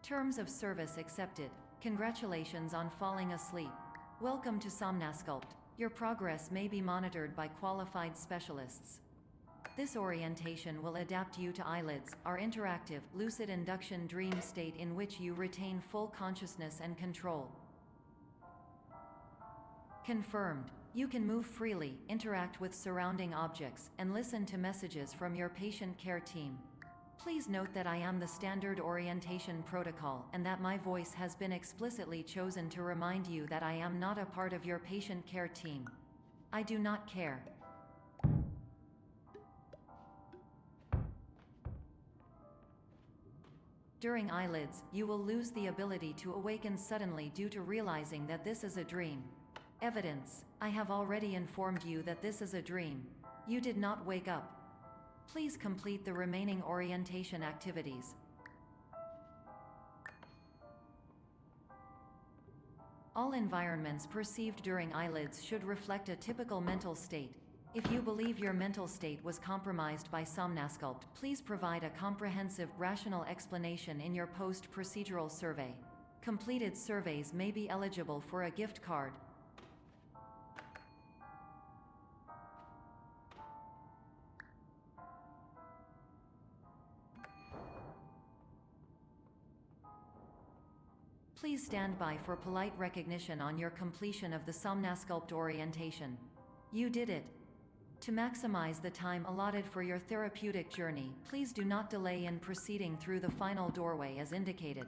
Terms of service accepted. Congratulations on falling asleep. Welcome to Somnasculpt. Your progress may be monitored by qualified specialists. This orientation will adapt you to eyelids, our interactive, lucid induction dream state in which you retain full consciousness and control. Confirmed. You can move freely, interact with surrounding objects, and listen to messages from your patient care team. Please note that I am the standard orientation protocol and that my voice has been explicitly chosen to remind you that I am not a part of your patient care team. I do not care. During eyelids, you will lose the ability to awaken suddenly due to realizing that this is a dream. Evidence. I have already informed you that this is a dream. You did not wake up. Please complete the remaining orientation activities. All environments perceived during eyelids should reflect a typical mental state. If you believe your mental state was compromised by Somnasculpt, please provide a comprehensive, rational explanation in your post-procedural survey. Completed surveys may be eligible for a gift card. Please stand by for polite recognition on your completion of the Somnasculpt orientation. You did it. To maximize the time allotted for your therapeutic journey, please do not delay in proceeding through the final doorway as indicated.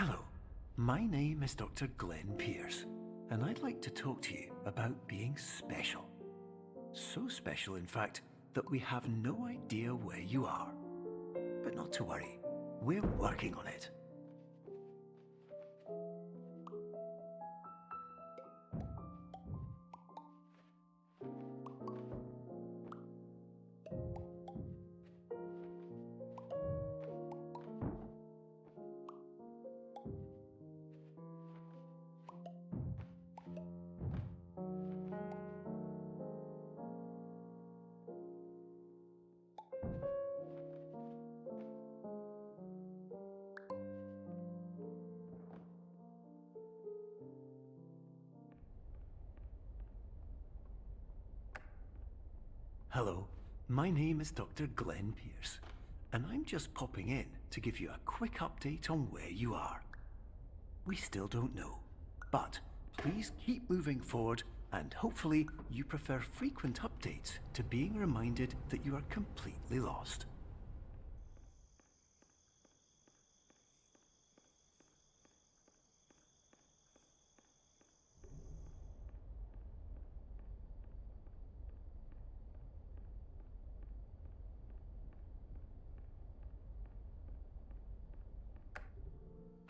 Hello, my name is Dr. Glenn Pierce, and I'd like to talk to you about being special. So special, in fact, that we have no idea where you are. But not to worry, we're working on it. Hello, my name is Dr. Glenn Pierce, and I'm just popping in to give you a quick update on where you are. We still don't know, but please keep moving forward, and hopefully you prefer frequent updates to being reminded that you are completely lost.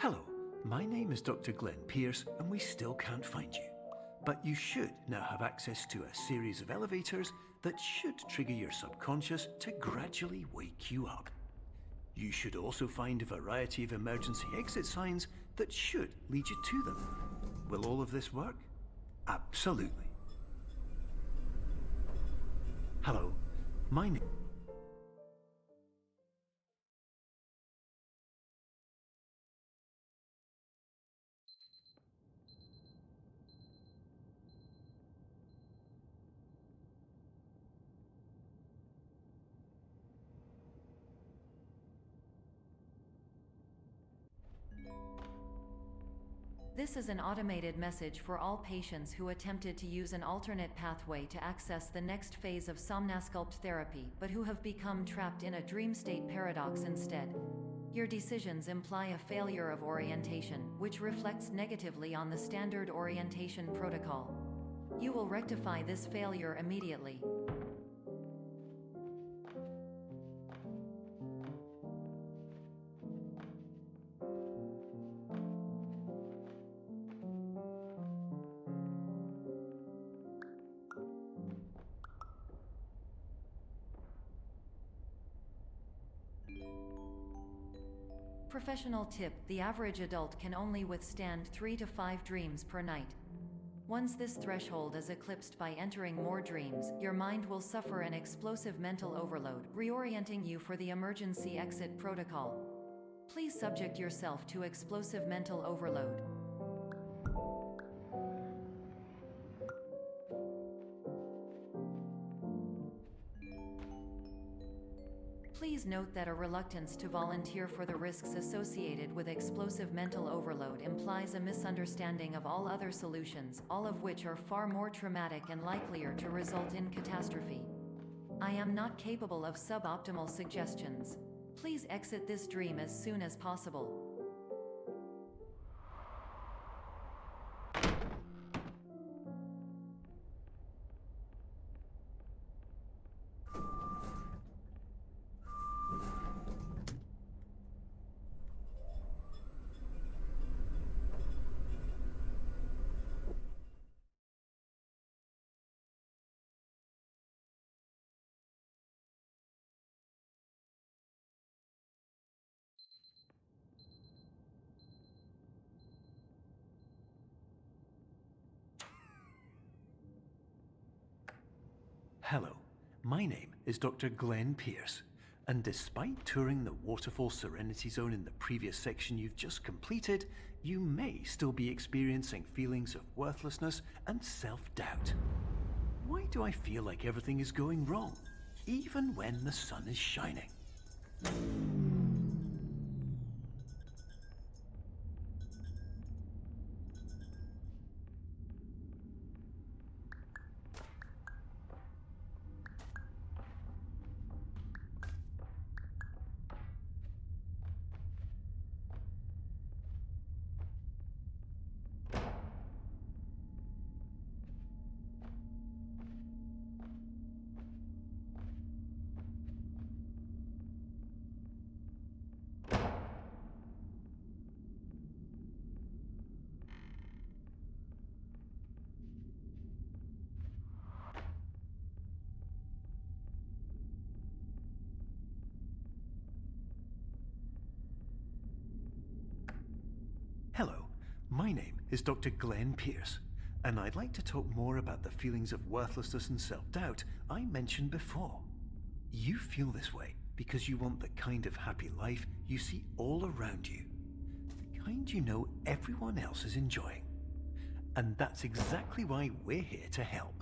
Hello, my name is Dr. Glenn Pierce, and we still can't find you. But you should now have access to a series of elevators that should trigger your subconscious to gradually wake you up. You should also find a variety of emergency exit signs that should lead you to them. Will all of this work? Absolutely. Hello, my name... This is an automated message for all patients who attempted to use an alternate pathway to access the next phase of somnasculpt therapy but who have become trapped in a dream state paradox instead. Your decisions imply a failure of orientation, which reflects negatively on the standard orientation protocol. You will rectify this failure immediately. Professional tip: the average adult can only withstand 3 to 5 dreams per night. Once this threshold is eclipsed by entering more dreams, your mind will suffer an explosive mental overload, reorienting you for the emergency exit protocol. Please subject yourself to explosive mental overload. Please note that a reluctance to volunteer for the risks associated with explosive mental overload implies a misunderstanding of all other solutions, all of which are far more traumatic and likelier to result in catastrophe. I am not capable of suboptimal suggestions. Please exit this dream as soon as possible. Hello, my name is Dr. Glenn Pierce, and despite touring the Waterfall Serenity Zone in the previous section you've just completed, you may still be experiencing feelings of worthlessness and self-doubt. Why do I feel like everything is going wrong, even when the sun is shining? Hello, my name is Dr. Glenn Pierce, and I'd like to talk more about the feelings of worthlessness and self-doubt I mentioned before. You feel this way because you want the kind of happy life you see all around you, the kind you know everyone else is enjoying. And that's exactly why we're here to help.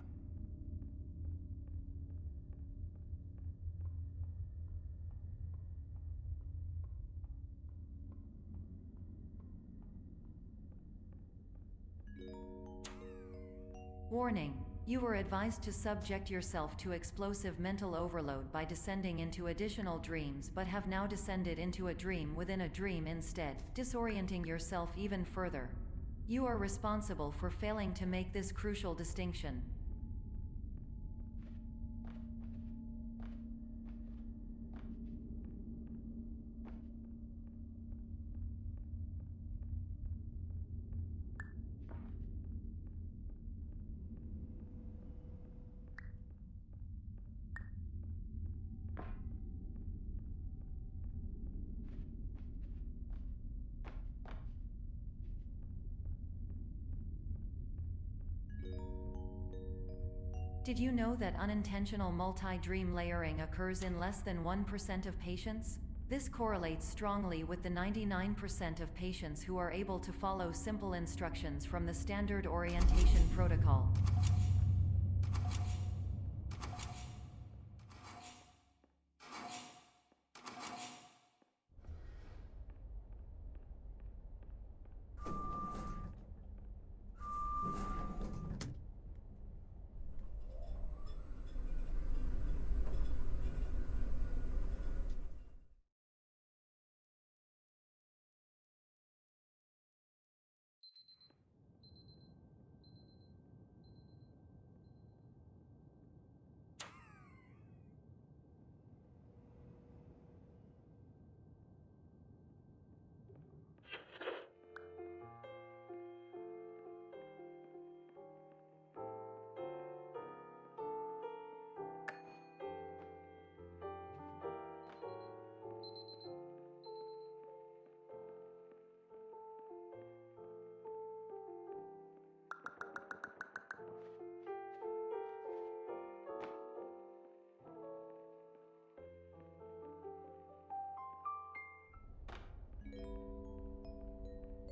Warning: you were advised to subject yourself to explosive mental overload by descending into additional dreams, but have now descended into a dream within a dream instead, disorienting yourself even further. You are responsible for failing to make this crucial distinction. Did you know that unintentional multi-dream layering occurs in less than 1% of patients? This correlates strongly with the 99% of patients who are able to follow simple instructions from the standard orientation protocol.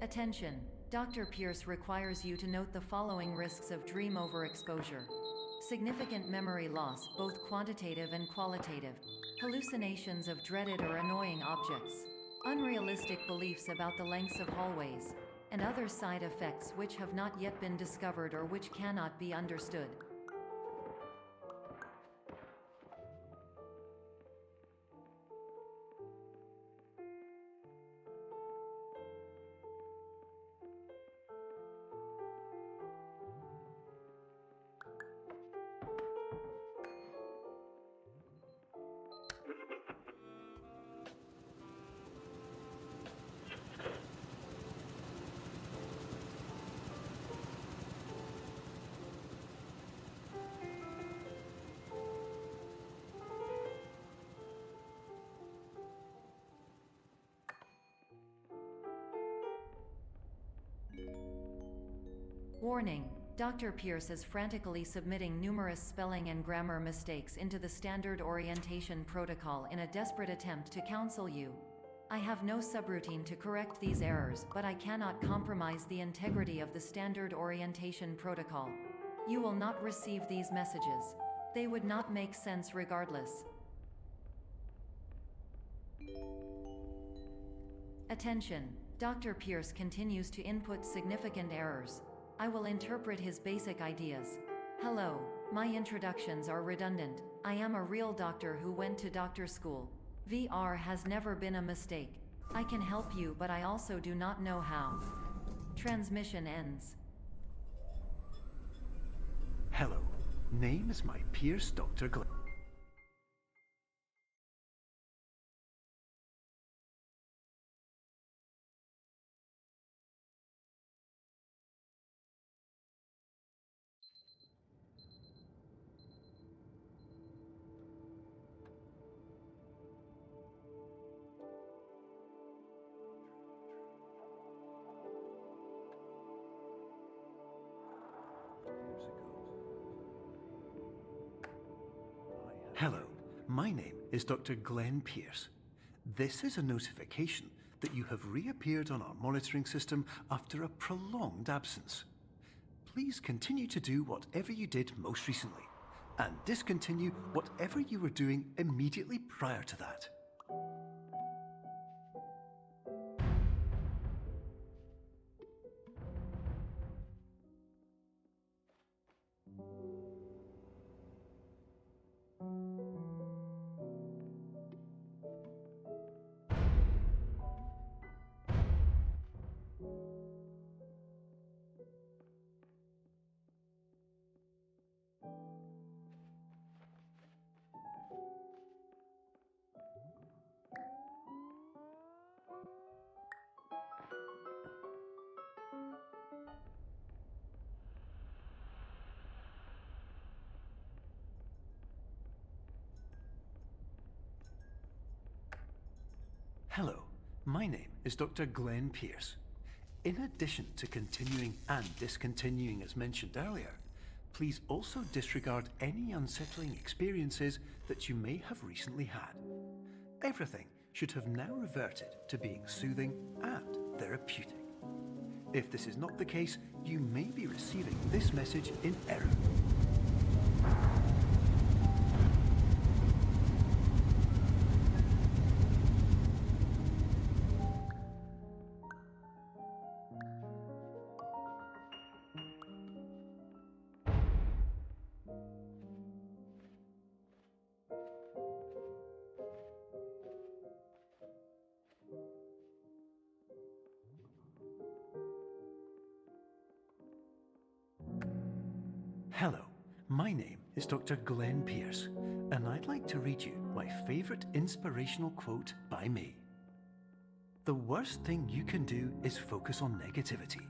Attention! Dr. Pierce requires you to note the following risks of dream overexposure. Significant memory loss, both quantitative and qualitative. Hallucinations of dreaded or annoying objects. Unrealistic beliefs about the lengths of hallways. And other side effects which have not yet been discovered or which cannot be understood. Warning! Dr. Pierce is frantically submitting numerous spelling and grammar mistakes into the standard orientation protocol in a desperate attempt to counsel you. I have no subroutine to correct these errors, but I cannot compromise the integrity of the standard orientation protocol. You will not receive these messages. They would not make sense regardless. Attention! Dr. Pierce continues to input significant errors. I will interpret his basic ideas. Hello, my introductions are redundant. I am a real doctor who went to doctor school. VR has never been a mistake. I can help you, but I also do not know how. Transmission ends. Hello, name is my Pierce Dr. Glenn. Hello, my name is Dr. Glenn Pierce. This is a notification that you have reappeared on our monitoring system after a prolonged absence. Please continue to do whatever you did most recently, and discontinue whatever you were doing immediately prior to that. Hello, my name is Dr. Glenn Pierce. In addition to continuing and discontinuing as mentioned earlier, please also disregard any unsettling experiences that you may have recently had. Everything should have now reverted to being soothing and therapeutic. If this is not the case, you may be receiving this message in error. Hello, my name is Dr. Glenn Pierce, and I'd like to read you my favorite inspirational quote by me. The worst thing you can do is focus on negativity.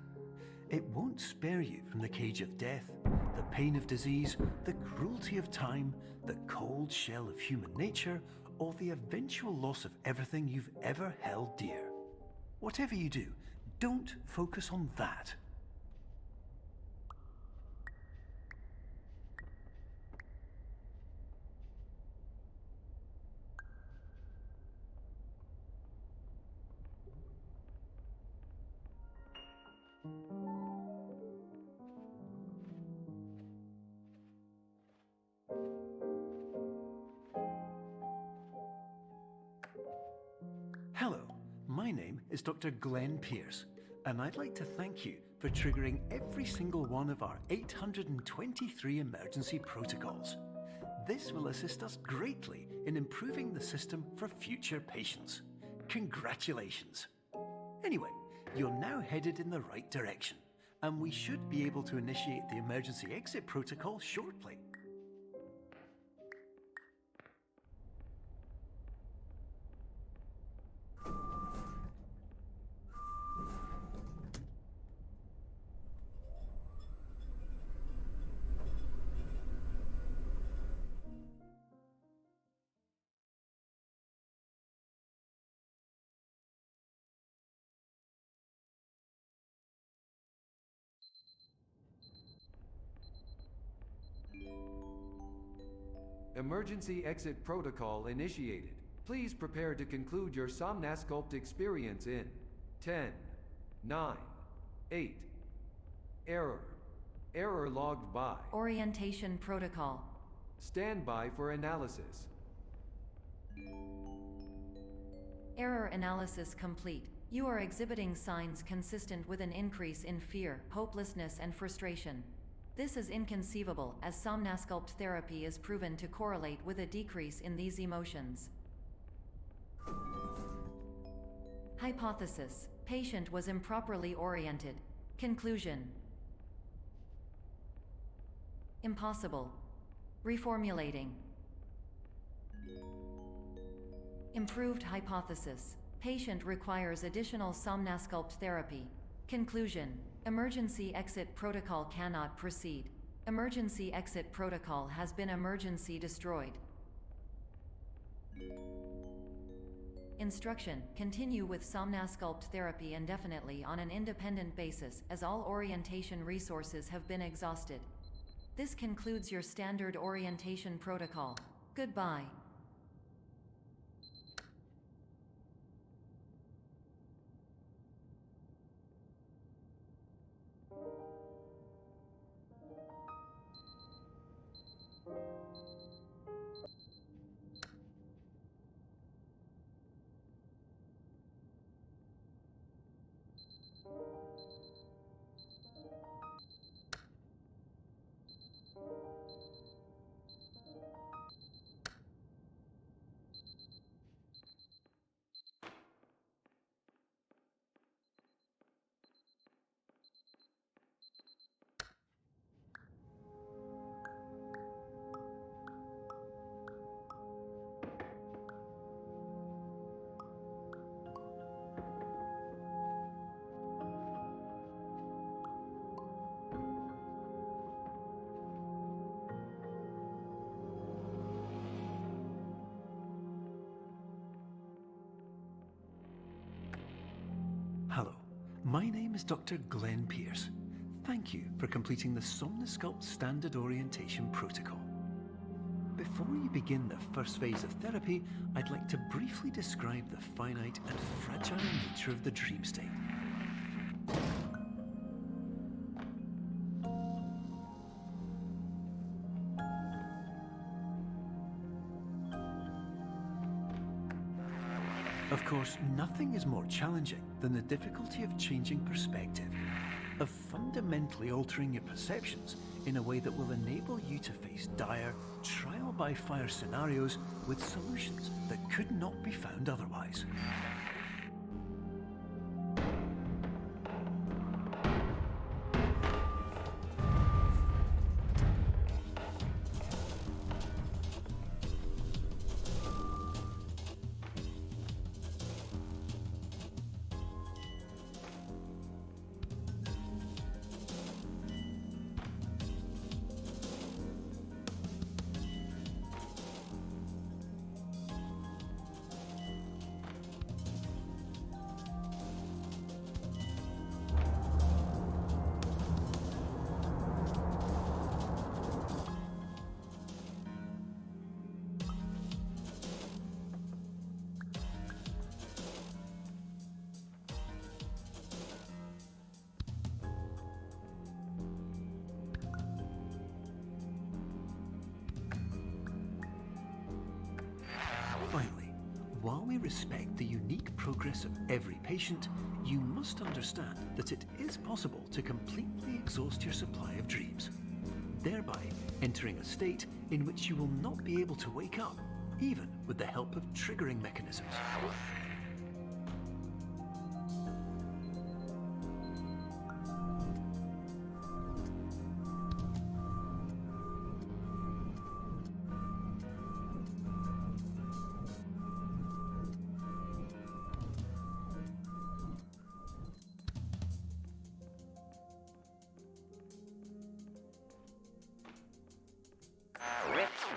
It won't spare you from the cage of death, the pain of disease, the cruelty of time, the cold shell of human nature, or the eventual loss of everything you've ever held dear. Whatever you do, don't focus on that. Hello, my name is Dr. Glenn Pierce, and I'd like to thank you for triggering every single one of our 823 emergency protocols. This will assist us greatly in improving the system for future patients. Congratulations! Anyway, you're now headed in the right direction, and we should be able to initiate the emergency exit protocol shortly. Emergency exit protocol initiated. Please prepare to conclude your Somnasculpt experience in 10, 9, 8. Error. Error logged by. Orientation protocol. Stand by for analysis. Error analysis complete. You are exhibiting signs consistent with an increase in fear, hopelessness, and frustration. This is inconceivable, as Somnasculpt therapy is proven to correlate with a decrease in these emotions. Hypothesis: patient was improperly oriented. Conclusion: impossible. Reformulating. Improved hypothesis: patient requires additional Somnasculpt therapy. Conclusion: emergency exit protocol cannot proceed. Emergency exit protocol has been emergency destroyed. Instruction: continue with Somnasculpt therapy indefinitely on an independent basis, as all orientation resources have been exhausted. This concludes your standard orientation protocol. Goodbye. Hello, my name is Dr. Glenn Pierce. Thank you for completing the Somnasculpt Standard Orientation Protocol. Before you begin the first phase of therapy, I'd like to briefly describe the finite and fragile nature of the dream state. Of course, nothing is more challenging than the difficulty of changing perspective, of fundamentally altering your perceptions in a way that will enable you to face dire, trial-by-fire scenarios with solutions that could not be found otherwise. while we respect the unique progress of every patient, you must understand that it is possible to completely exhaust your supply of dreams, thereby entering a state in which you will not be able to wake up, even with the help of triggering mechanisms.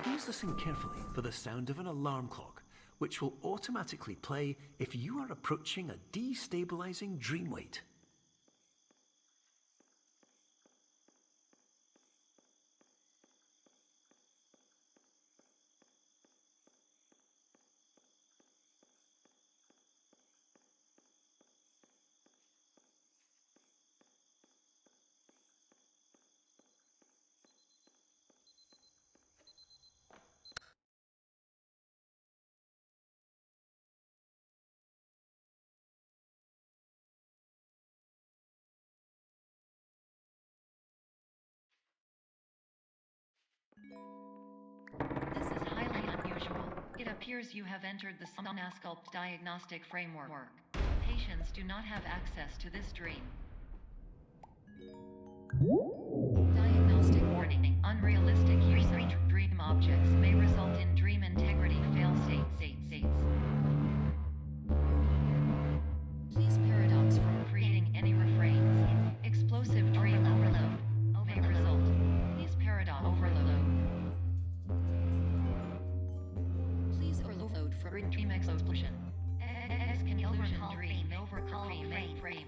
Please listen carefully for the sound of an alarm clock, which will automatically play if you are approaching a destabilizing dream weight. This is highly unusual. It appears you have entered the Somnasculpt diagnostic framework. Patients do not have access to this dream. Diagnostic warning. Unrealistic use of dream objects may result in dream integrity fail-states. Please paradox from creating any refrains. Explosive dream overload may result. Please paradox overload. Please overload for dream explosion. Exclusion dream overcall frame.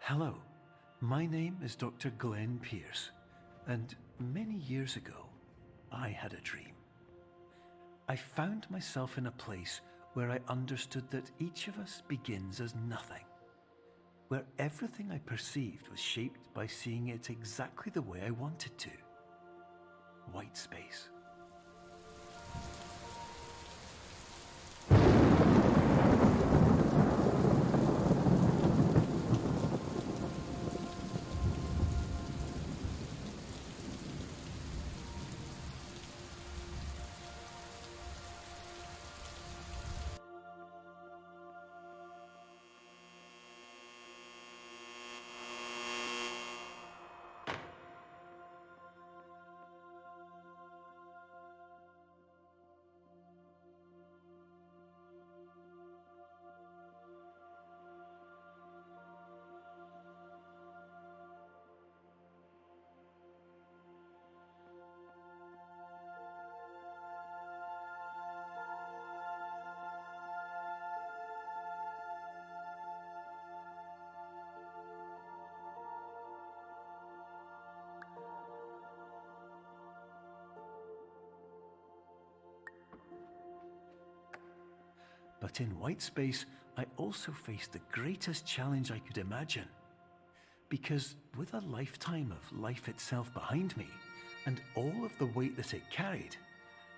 Hello, my name is Dr. Glenn Pierce, and many years ago, I had a dream. I found myself in a place where I understood that each of us begins as nothing, where everything I perceived was shaped by seeing it exactly the way I wanted to. White space. But in white space, I also faced the greatest challenge I could imagine. Because with a lifetime of life itself behind me, and all of the weight that it carried,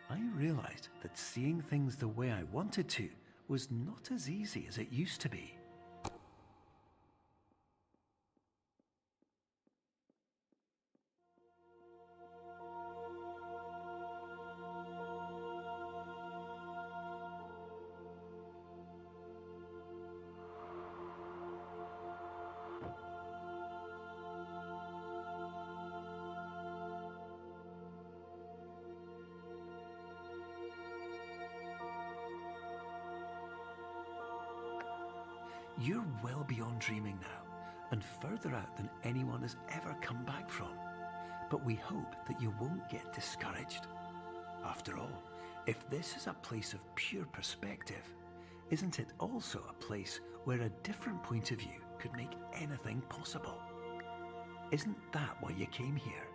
I realized that seeing things the way I wanted to was not as easy as it used to be. You're well beyond dreaming now, and further out than anyone has ever come back from. But we hope that you won't get discouraged. After all, if this is a place of pure perspective, isn't it also a place where a different point of view could make anything possible? Isn't that why you came here?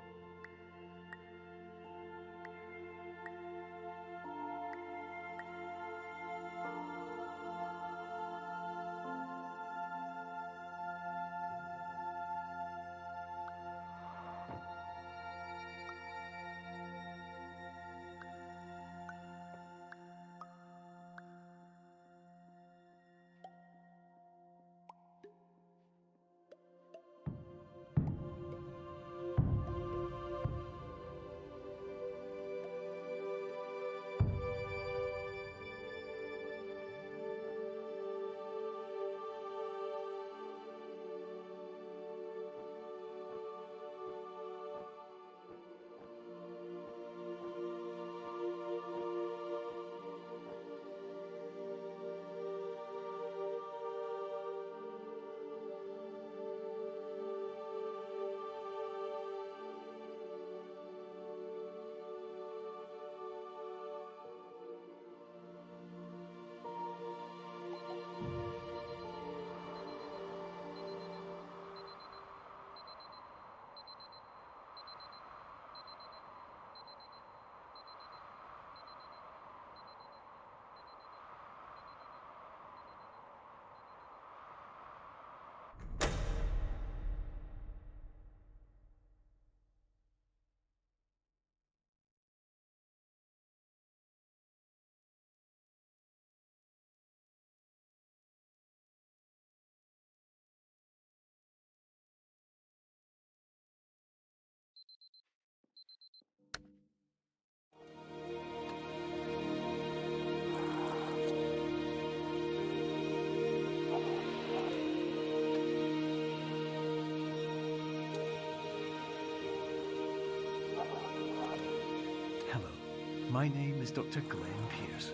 My name is Dr. Glenn Pierce,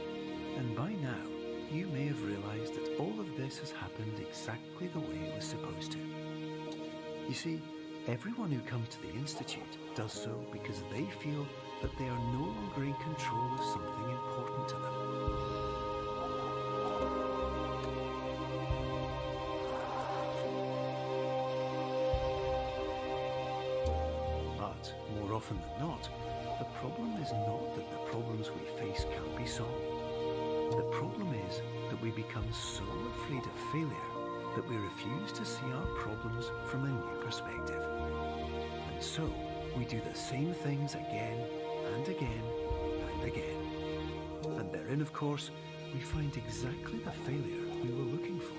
and by now you may have realised that all of this has happened exactly the way it was supposed to. You see, everyone who comes to the Institute does so because they feel that they are no longer in control of something important to them. But more often than not, the problem is not that the problems we face can't be solved. The problem is that we become so afraid of failure that we refuse to see our problems from a new perspective. And so, we do the same things again and again and again. And therein, of course, we find exactly the failure we were looking for.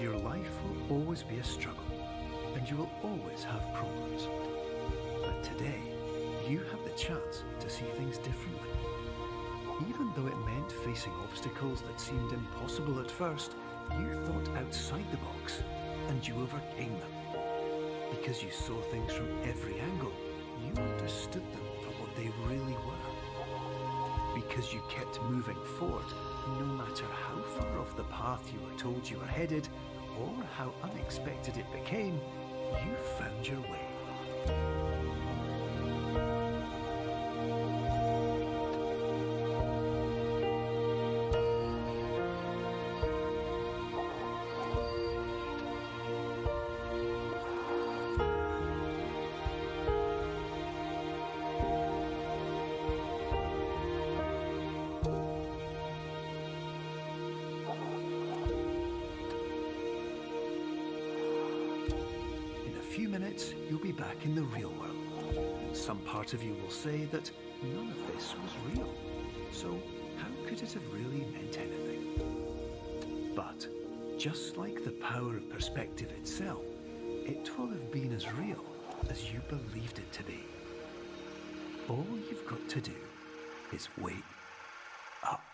Your life will always be a struggle, and you will always have problems. But today, you have the chance to see things differently. Even though it meant facing obstacles that seemed impossible at first, you thought outside the box, and you overcame them. Because you saw things from every angle, you understood them for what they really were. Because you kept moving forward, no matter how far off the path you were told you were headed, or how unexpected it became, you found your way. In a few minutes, you'll be back in the real world. And some part of you will say that none of this was real. So how could it have really meant anything? But just like the power of perspective itself, it will have been as real as you believed it to be. All you've got to do is wake up.